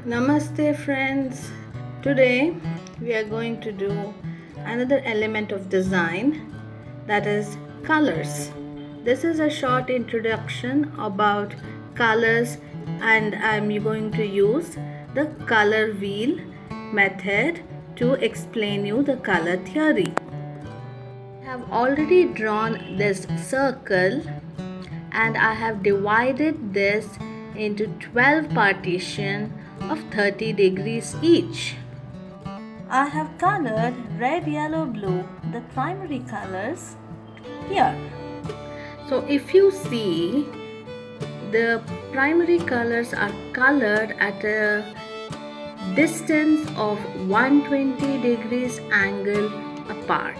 Namaste friends. Today we are going to do another element of design, that is colors. This is a short introduction about colors, and I'm going to use the color wheel method to explain you the color theory. I have already drawn this circle and I have divided this into 12 partitions of 30 degrees each. I have colored red, yellow, blue, the primary colors here. So if you see, the primary colors are colored at a distance of 120 degrees angle apart.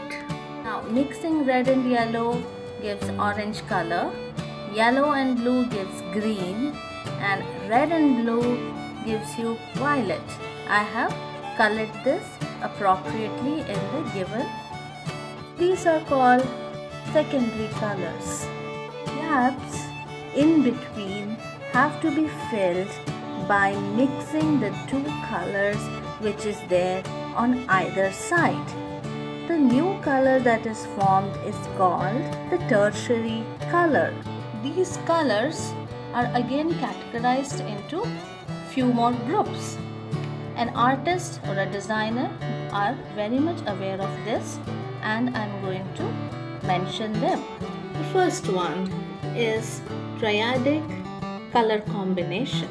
Now mixing red and yellow gives orange color, yellow and blue gives green, and red and blue gives you violet. I have colored this appropriately in the given. These are called secondary colors. Gaps in between have to be filled by mixing the two colors which is there on either side. The new color that is formed is called the tertiary color. These colors are again categorized into few more groups. An artist or a designer are very much aware of this, and I'm going to mention them. The first one is triadic color combination.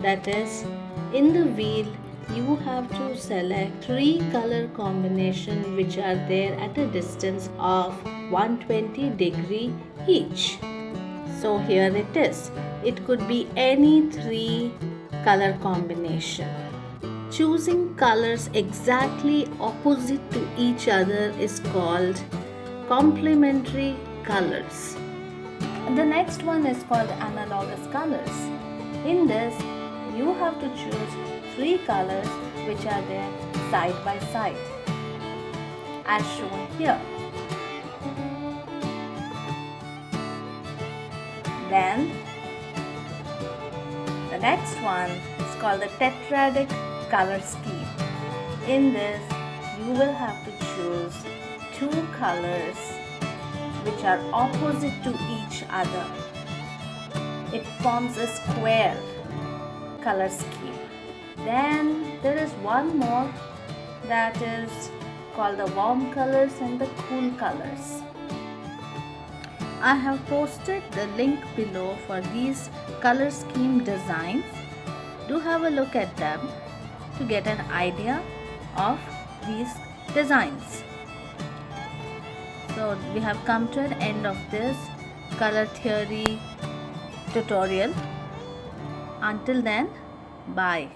That is, in the wheel you have to select 3 color combinations which are there at a distance of 120 degree each. So here it is. It could be any 3 color combination. Choosing colors exactly opposite to each other is called complementary colors. The next one is called analogous colors. In this, you have to choose 3 colors which are there side by side, as shown here. Then the next one is called the tetradic color scheme. In this, you will have to choose 2 colors which are opposite to each other. It forms a square color scheme. Then there is one more that is called the warm colors and the cool colors. I have posted the link below for these color scheme designs. Do have a look at them to get an idea of these designs. So we have come to an end of this color theory tutorial. Until then, bye.